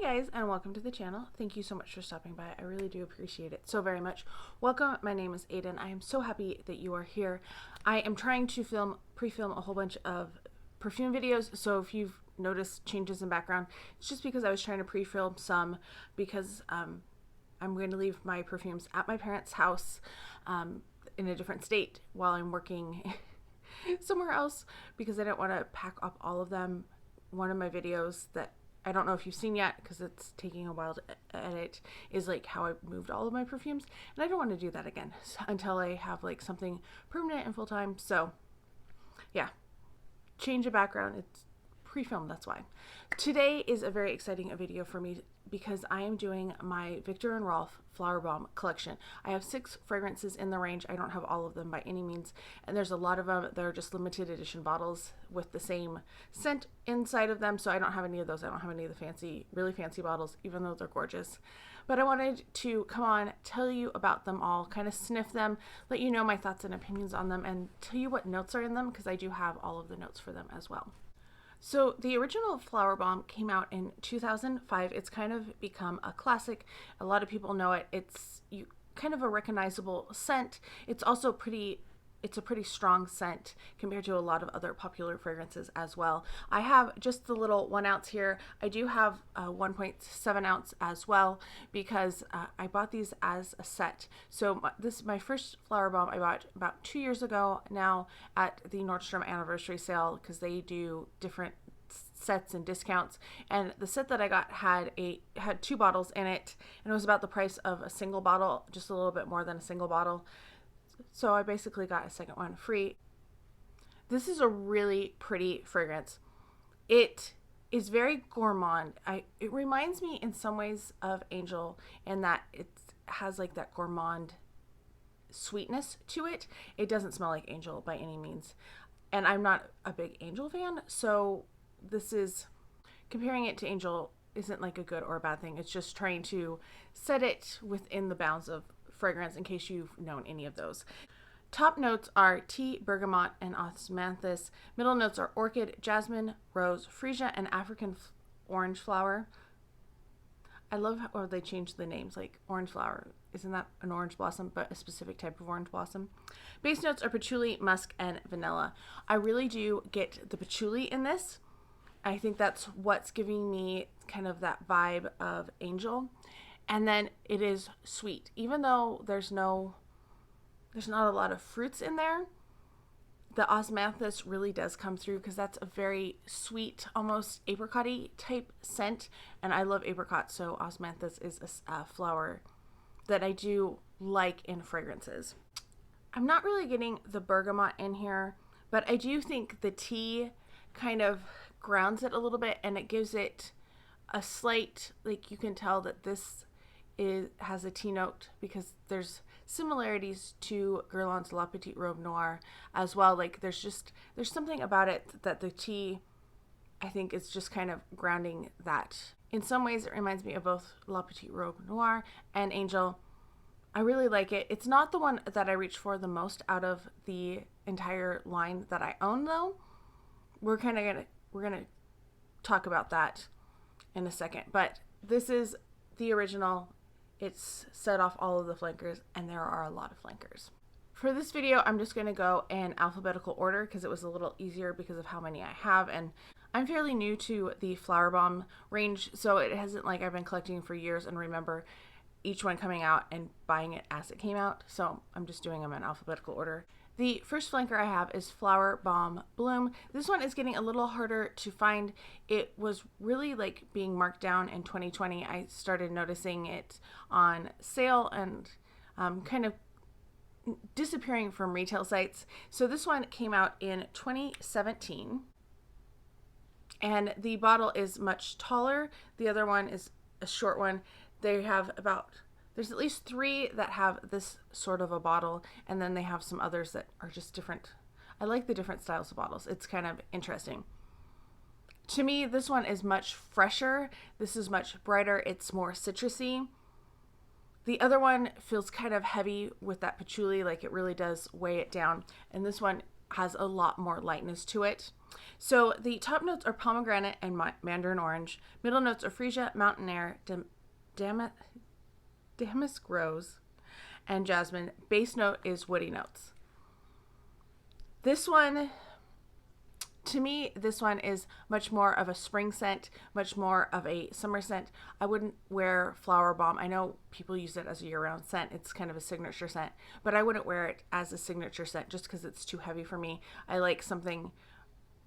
Hi guys, and welcome to the channel. Thank you so much for stopping by. I really do appreciate it so very much. Welcome. My name is Aiden. I am so happy that you are here. I am trying to pre-film a whole bunch of perfume videos, so if you've noticed changes in background, it's just because I was trying to pre-film some because I'm going to leave my perfumes at my parents' house in a different state while I'm working somewhere else because I don't want to pack up all of them. One of my videos that I don't know if you've seen yet because it's taking a while to edit is like how I moved all of my perfumes, and I don't want to do that again until I have like something permanent and full-time. So yeah, change of background, it's pre-filmed, that's why. Today is a very exciting video for me because I am doing my Viktor Rolf Flowerbomb collection. I have 6 fragrances in the range. I don't have all of them by any means, and there's a lot of them that are just limited edition bottles with the same scent inside of them, so I don't have any of those. I don't have any of the really fancy bottles, even though they're gorgeous. But I wanted to come on, tell you about them all, kind of sniff them, let you know my thoughts and opinions on them, and tell you what notes are in them because I do have all of the notes for them as well. So the original Flowerbomb came out in 2005. It's kind of become a classic. A lot of people know it. It's kind of a recognizable scent. It's also it's a pretty strong scent compared to a lot of other popular fragrances as well. I have just the little 1 ounce here. I do have a 1.7 ounce as well because I bought these as a set. So this is my first Flowerbomb I bought about 2 years ago now at the Nordstrom anniversary sale because they do different sets and discounts, and the set that I got had 2 bottles in it, and it was about the price of a single bottle, just a little bit more than a single bottle. So I basically got a second one free. This is a really pretty fragrance. It is very gourmand. It reminds me in some ways of Angel in that it has like that gourmand sweetness to it. It doesn't smell like Angel by any means. And I'm not a big Angel fan, so this is, comparing it to Angel isn't like a good or a bad thing. It's just trying to set it within the bounds of fragrance in case you've known any of those. Top notes are tea, bergamot, and osmanthus. Middle notes are orchid, jasmine, rose, freesia, and African orange flower. I love how they changed the names, like orange flower. Isn't that an orange blossom, but a specific type of orange blossom? Base notes are patchouli, musk, and vanilla. I really do get the patchouli in this. I think that's what's giving me kind of that vibe of Angel. And then it is sweet. Even though there's not a lot of fruits in there, the osmanthus really does come through because that's a very sweet, almost apricot-y type scent. And I love apricot, so osmanthus is a flower that I do like in fragrances. I'm not really getting the bergamot in here, but I do think the tea kind of grounds it a little bit, and it gives it a slight, like, you can tell that this has a tea note because there's similarities to Guerlain's La Petite Robe Noire as well. Like there's something about it that the tea, I think, is just kind of grounding that. In some ways it reminds me of both La Petite Robe Noire and Angel. I really like it. It's not the one that I reach for the most out of the entire line that I own though. We're gonna talk about that in a second, but this is the original. It's set off all of the flankers, and there are a lot of flankers. For this video, I'm just going to go in alphabetical order because it was a little easier because of how many I have, and I'm fairly new to the Flowerbomb range, so it hasn't like I've been collecting for years and remember each one coming out and buying it as it came out, so I'm just doing them in alphabetical order. The first flanker I have is Flowerbomb Bloom. This one is getting a little harder to find. It was really like being marked down in 2020. I started noticing it on sale and kind of disappearing from retail sites. So this one came out in 2017. And the bottle is much taller. The other one is a short one. They have there's at least 3 that have this sort of a bottle, and then they have some others that are just different. I like the different styles of bottles. It's kind of interesting. To me, this one is much fresher. This is much brighter. It's more citrusy. The other one feels kind of heavy with that patchouli, like it really does weigh it down. And this one has a lot more lightness to it. So the top notes are pomegranate and mandarin orange. Middle notes are freesia, mountain air, damask rose, and jasmine. Base note is woody notes. This one, to me, this one is much more of a spring scent, much more of a summer scent. I wouldn't wear Flowerbomb. I know people use it as a year-round scent. It's kind of a signature scent, but I wouldn't wear it as a signature scent just because it's too heavy for me. I like something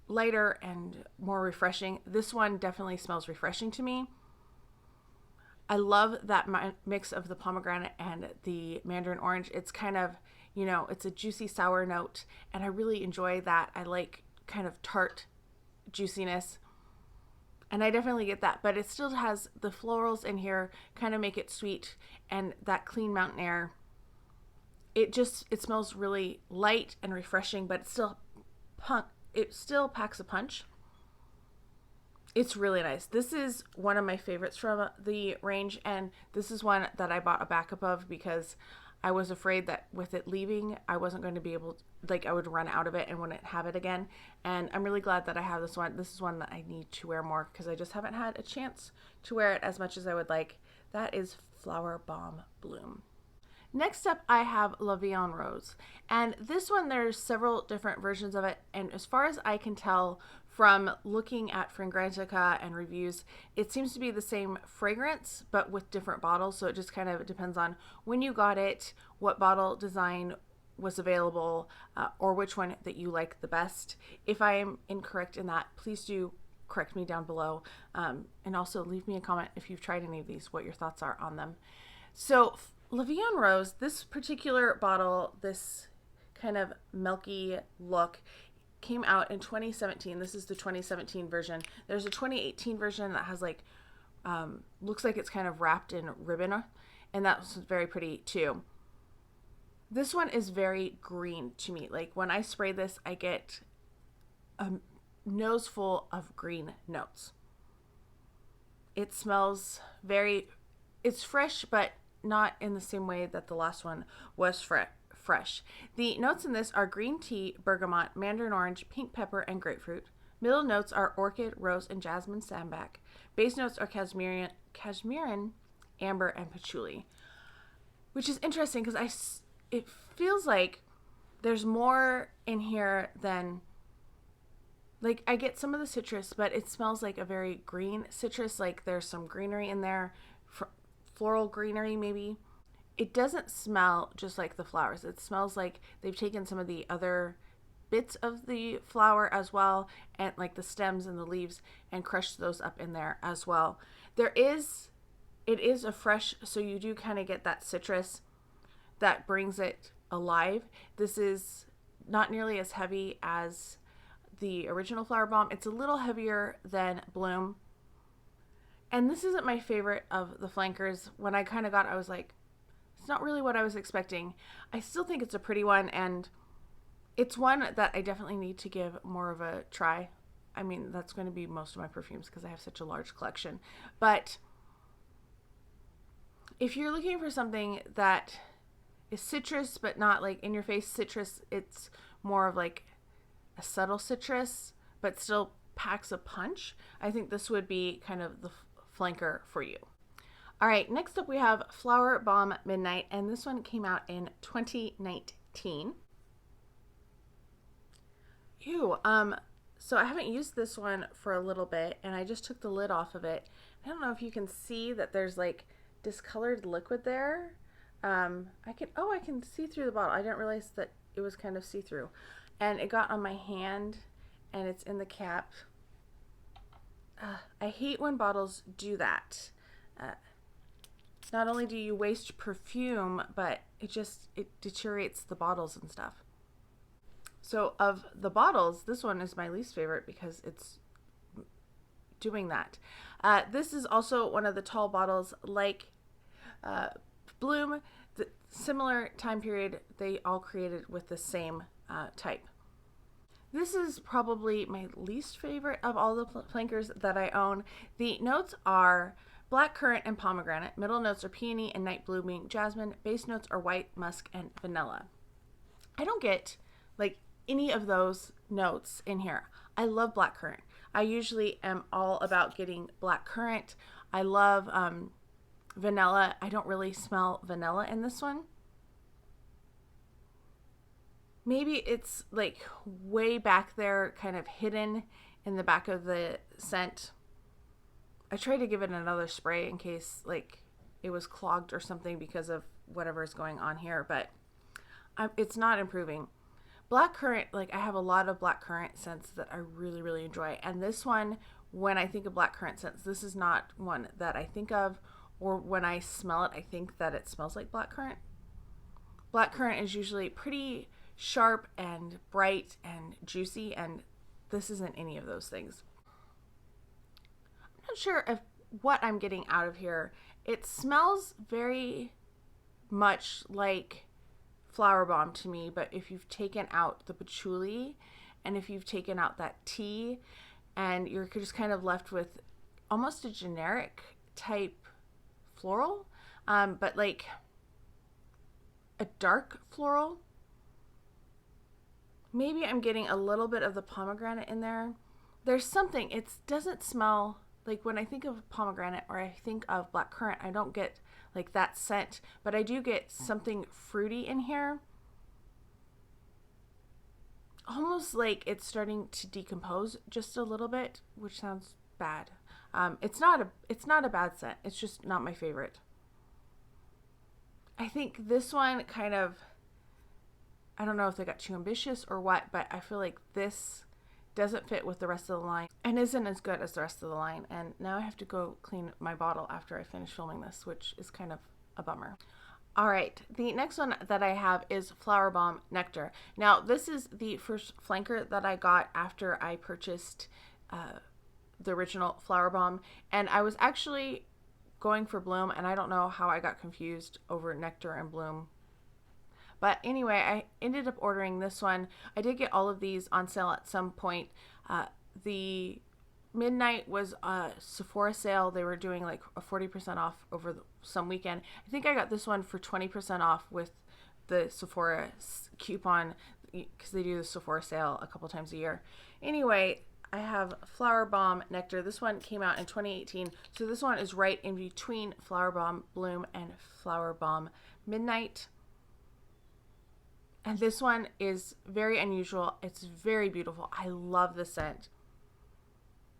lighter and more refreshing. This one definitely smells refreshing to me. I love that mix of the pomegranate and the mandarin orange. It's kind of, you know, it's a juicy sour note, and I really enjoy that. I like kind of tart juiciness, and I definitely get that, but it still has the florals in here, kind of make it sweet, and that clean mountain air. It smells really light and refreshing, but it still packs a punch. It's really nice. This is one of my favorites from the range, and this is one that I bought a backup of because I was afraid that with it leaving, I wasn't going to be able to, like, I would run out of it and wouldn't have it again. And I'm really glad that I have this one. This is one that I need to wear more because I just haven't had a chance to wear it as much as I would like. That is Flowerbomb Bloom. Next up, I have Vie En Rose. And this one, there's several different versions of it. And as far as I can tell from looking at Fragrantica and reviews, it seems to be the same fragrance, but with different bottles. So it just kind of depends on when you got it, what bottle design was available, or which one that you like the best. If I am incorrect in that, please do correct me down below. And also leave me a comment if you've tried any of these, what your thoughts are on them. So Vie En Rose, this particular bottle, this kind of milky look, came out in 2017. This is the 2017 version. There's a 2018 version that has like, looks like it's kind of wrapped in ribbon, and that's very pretty too. This one is very green to me. Like when I spray this, I get a nose full of green notes. It smells it's fresh, but not in the same way that the last one was fresh. The notes in this are green tea, bergamot, mandarin orange, pink pepper, and grapefruit. Middle notes are orchid, rose, and jasmine sambac. Base notes are cashmere, amber, and patchouli. Which is interesting because it feels like there's more in here than, like, I get some of the citrus, but it smells like a very green citrus, like there's some greenery in there, floral greenery maybe. It doesn't smell just like the flowers. It smells like they've taken some of the other bits of the flower as well, and like the stems and the leaves, and crushed those up in there as well. It is a fresh, so you do kind of get that citrus that brings it alive. This is not nearly as heavy as the original Flowerbomb. It's a little heavier than Bloom. And this isn't my favorite of the flankers. When I kind of got it, I was like, it's not really what I was expecting. I still think it's a pretty one, and it's one that I definitely need to give more of a try. I mean, that's going to be most of my perfumes because I have such a large collection. But if you're looking for something that is citrus, but not like in your face citrus, it's more of like a subtle citrus, but still packs a punch, I think this would be kind of the flanker for you. All right, next up we have Flowerbomb Midnight, and this one came out in 2019. So I haven't used this one for a little bit, and I just took the lid off of it. I don't know if you can see that there's like discolored liquid there. I can see through the bottle. I didn't realize that it was kind of see-through, and it got on my hand, and it's in the cap. I hate when bottles do that. Not only do you waste perfume, but it deteriorates the bottles and stuff. So of the bottles, this one is my least favorite because it's doing that. This is also one of the tall bottles like Bloom. The similar time period, they all created with the same type. This is probably my least favorite of all the flankers that I own. The notes are blackcurrant and pomegranate. Middle notes are peony and night blooming jasmine. Base notes are white, musk, and vanilla. I don't get, like, any of those notes in here. I love blackcurrant. I usually am all about getting blackcurrant. I love vanilla. I don't really smell vanilla in this one. Maybe it's like way back there, kind of hidden in the back of the scent. I tried to give it another spray in case like it was clogged or something because of whatever is going on here, but it's not improving. Blackcurrant, like I have a lot of blackcurrant scents that I really, really enjoy. And this one, when I think of blackcurrant scents, this is not one that I think of, or when I smell it, I think that it smells like blackcurrant. Blackcurrant is usually pretty sharp and bright and juicy, and this isn't any of those things. I'm not sure of what I'm getting out of here. It smells very much like Flowerbomb to me, but if you've taken out the patchouli and if you've taken out that tea, and you're just kind of left with almost a generic type floral, but like a dark floral. Maybe I'm getting a little bit of the pomegranate in there. There's something, it doesn't smell like, when I think of pomegranate or I think of blackcurrant, I don't get like that scent, but I do get something fruity in here. Almost like it's starting to decompose just a little bit, which sounds bad. It's not a bad scent. It's just not my favorite. I think this one kind of, I don't know if they got too ambitious or what, but I feel like this doesn't fit with the rest of the line and isn't as good as the rest of the line. And now I have to go clean my bottle after I finish filming this, which is kind of a bummer. All right, the next one that I have is Flowerbomb Nectar. Now, this is the first flanker that I got after I purchased the original Flowerbomb, and I was actually going for Bloom, and I don't know how I got confused over Nectar and Bloom. But anyway, I ended up ordering this one. I did get all of these on sale at some point. The Midnight was a Sephora sale. They were doing like a 40% off over some weekend. I think I got this one for 20% off with the Sephora coupon because they do the Sephora sale a couple times a year. Anyway, I have Flowerbomb Nectar. This one came out in 2018. So this one is right in between Flowerbomb Bloom and Flowerbomb Midnight. And this one is very unusual. It's very beautiful. I love the scent.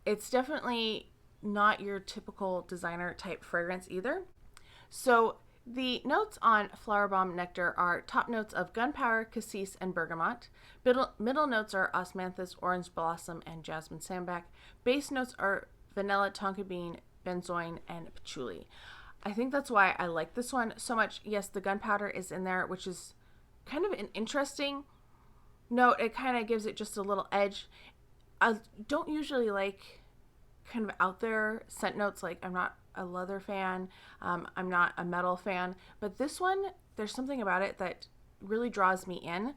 It's definitely not your typical designer type fragrance either. So the notes on Flowerbomb Nectar are top notes of gunpowder, cassis, and bergamot. Middle notes are osmanthus, orange blossom, and jasmine sambac. Base notes are vanilla, tonka bean, benzoin, and patchouli. I think that's why I like this one so much. Yes, the gunpowder is in there, which is kind of an interesting note. It kind of gives it just a little edge. I don't usually like kind of out there scent notes. Like, I'm not a leather fan. I'm not a metal fan. But this one, there's something about it that really draws me in.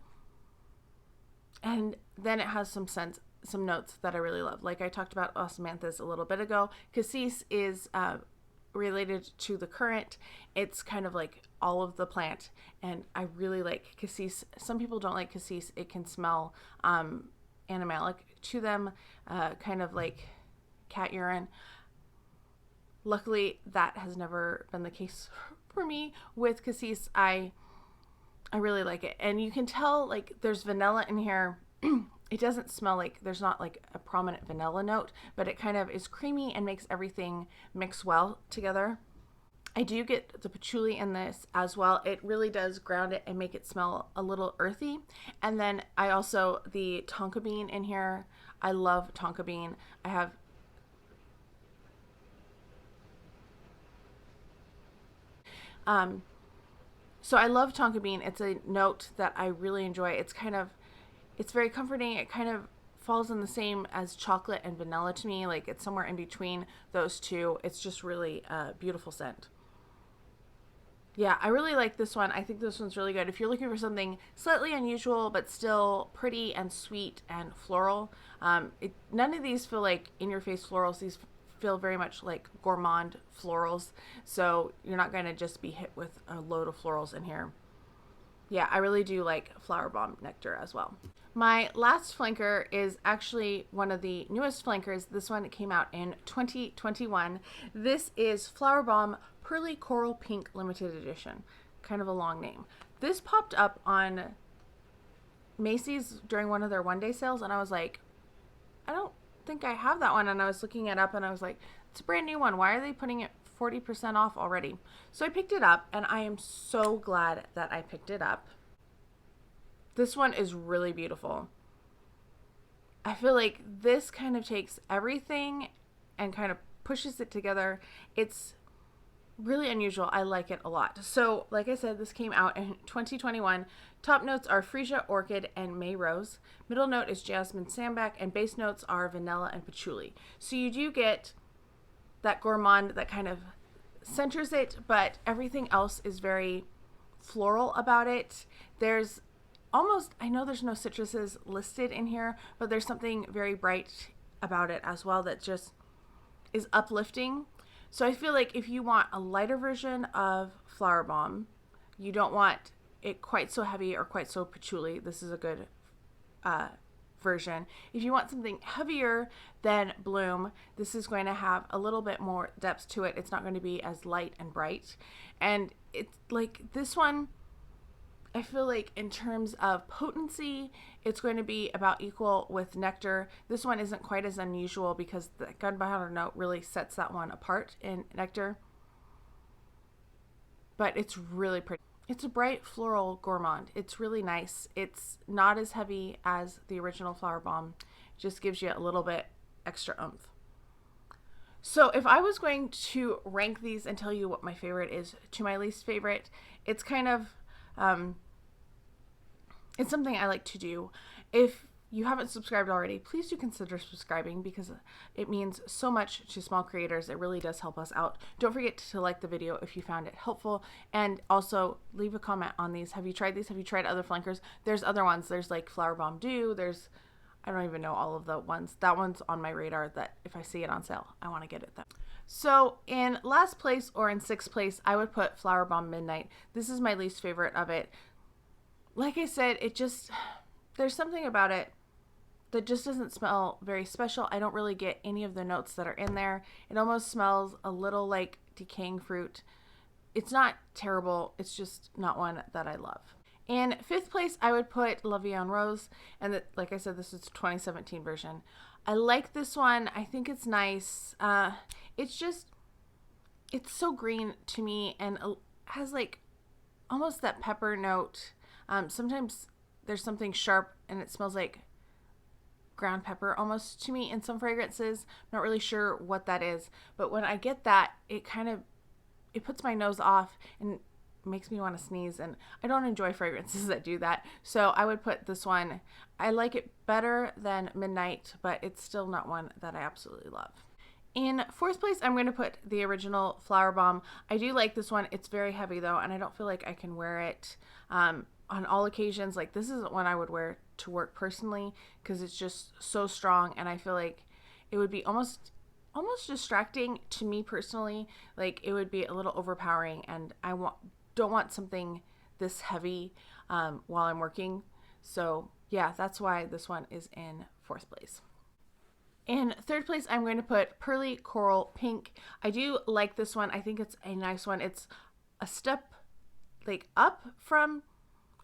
And then it has some scents, some notes that I really love. Like I talked about osmanthus a little bit ago. Cassis is related to the currant. It's kind of like all of the plant. And I really like cassis. Some people don't like cassis. It can smell animalic to them, kind of like cat urine. Luckily, that has never been the case for me with cassis. I really like it. And you can tell like there's vanilla in here. It doesn't smell like, there's not like a prominent vanilla note, but it kind of is creamy and makes everything mix well together. I do get the patchouli in this as well. It really does ground it and make it smell a little earthy. And then I also, the tonka bean in here. I love tonka bean. I have so I love tonka bean. It's a note that I really enjoy. It's very comforting. It kind of falls in the same as chocolate and vanilla to me. Like it's somewhere in between those two. It's just really a beautiful scent. Yeah, I really like this one. I think this one's really good. If you're looking for something slightly unusual, but still pretty and sweet and floral, none of these feel like in-your-face florals. These feel very much like gourmand florals. So you're not going to just be hit with a load of florals in here. yeah, I really do like Flowerbomb Nectar as well. My last flanker is actually one of the newest flankers. This one came out in 2021. This is Flowerbomb Pearly Coral Pink Limited Edition. Kind of a long name. This popped up on Macy's during one of their one-day sales, and I was like, I don't think I have that one. And I was looking it up, and I was like, it's a brand new one. Why are they putting it 40% off already? So I picked it up, and I am so glad that I picked it up. This one is really beautiful. I feel like this kind of takes everything and kind of pushes it together. It's really unusual. I like it a lot. So, like I said, this came out in 2021. Top notes are freesia, orchid, and May rose. Middle note is jasmine sambac, and base notes are vanilla and patchouli. So you do get that gourmand that kind of centers it, but everything else is very floral about it. There's almost, I know there's no citruses listed in here, but there's something very bright about it as well that just is uplifting. So I feel like if you want a lighter version of Flowerbomb, you don't want it quite so heavy or quite so patchouli, this is a good version. If you want something heavier than Bloom, this is going to have a little bit more depth to it. It's not going to be as light and bright. And it's like this one, I feel like in terms of potency, it's going to be about equal with Nectar. This one isn't quite as unusual because the gunpowder note really sets that one apart in Nectar. But it's really pretty. It's a bright floral gourmand. It's really nice. It's not as heavy as the original Flowerbomb. It just gives you a little bit extra oomph. So if I was going to rank these and tell you what my favorite is to my least favorite, it's kind of it's something I like to do. If you haven't subscribed already, please do consider subscribing because it means so much to small creators. It really does help us out. Don't forget to like the video if you found it helpful, and also leave a comment on these. Have you tried these? Have you tried other flankers? There's other ones. There's like Flowerbomb Dew. There's, I don't even know all of the ones. That one's on my radar that if I see it on sale, I want to get it then. So in last place or in sixth place, I would put Flowerbomb Midnight. This is my least favorite of it. Like I said, it just, there's something about it that just doesn't smell very special. I don't really get any of the notes that are in there. It almost smells a little like decaying fruit. It's not terrible. It's just not one that I love. In fifth place, I would put Vie En Rose. And like I said, this is a 2017 version. I like this one. I think it's nice. It's just, it's so green to me and has like almost that pepper note. Sometimes there's something sharp and it smells like ground pepper almost to me in some fragrances. I'm not really sure what that is, but when I get that, it puts my nose off and makes me want to sneeze, and I don't enjoy fragrances that do that. So I would put this one, I like it better than Midnight, but it's still not one that I absolutely love. In fourth place, I'm going to put the original Flowerbomb. I do like this one. It's very heavy though, and I don't feel like I can wear it on all occasions. Like this isn't one I would wear to work personally because it's just so strong, and I feel like it would be almost distracting to me personally. Like it would be a little overpowering, and I don't want something this heavy while I'm working. So yeah, that's why this one is in fourth place. In third place, I'm going to put Pearly Coral Pink. I do like this one. I think it's a nice one. It's a step like up from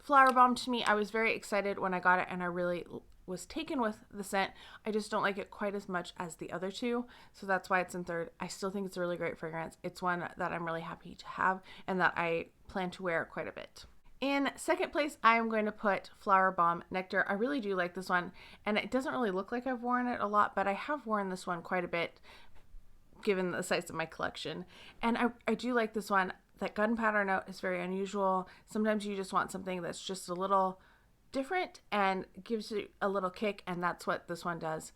Flowerbomb to me. I was very excited when I got it, and I really was taken with the scent. I just don't like it quite as much as the other two, so that's why it's in third. I still think it's a really great fragrance. It's one that I'm really happy to have and that I plan to wear quite a bit. In second place, I am going to put Flowerbomb Nectar. I really do like this one, and it doesn't really look like I've worn it a lot, but I have worn this one quite a bit given the size of my collection, and I do like this one. That gunpowder note is very unusual. Sometimes you just want something that's just a little different and gives you a little kick, and that's what this one does.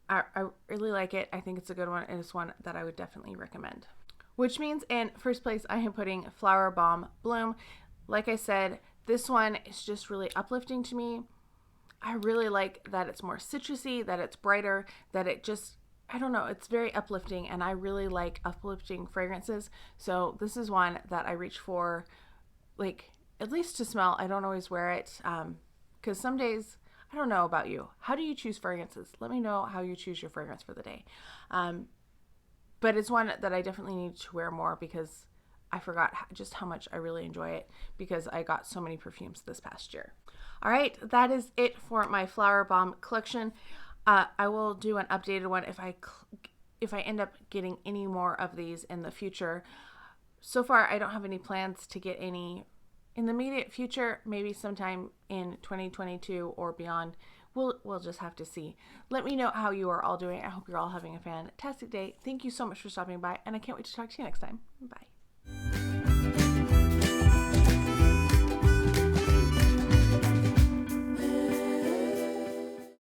I really like it. I think it's a good one, and it's one that I would definitely recommend. Which means in first place, I am putting Flowerbomb Bloom. Like I said, this one is just really uplifting to me. I really like that it's more citrusy, that it's brighter, that it just, I don't know, it's very uplifting, and I really like uplifting fragrances. So this is one that I reach for like at least to smell. I don't always wear it because some days, I don't know about you. How do you choose fragrances? Let me know how you choose your fragrance for the day. But it's one that I definitely need to wear more because I forgot just how much I really enjoy it because I got so many perfumes this past year. All right, that is it for my Flowerbomb collection. I will do an updated one if I end up getting any more of these in the future. So far, I don't have any plans to get any in the immediate future, maybe sometime in 2022 or beyond. We'll just have to see. Let me know how you are all doing. I hope you're all having a fantastic day. Thank you so much for stopping by, and I can't wait to talk to you next time. Bye.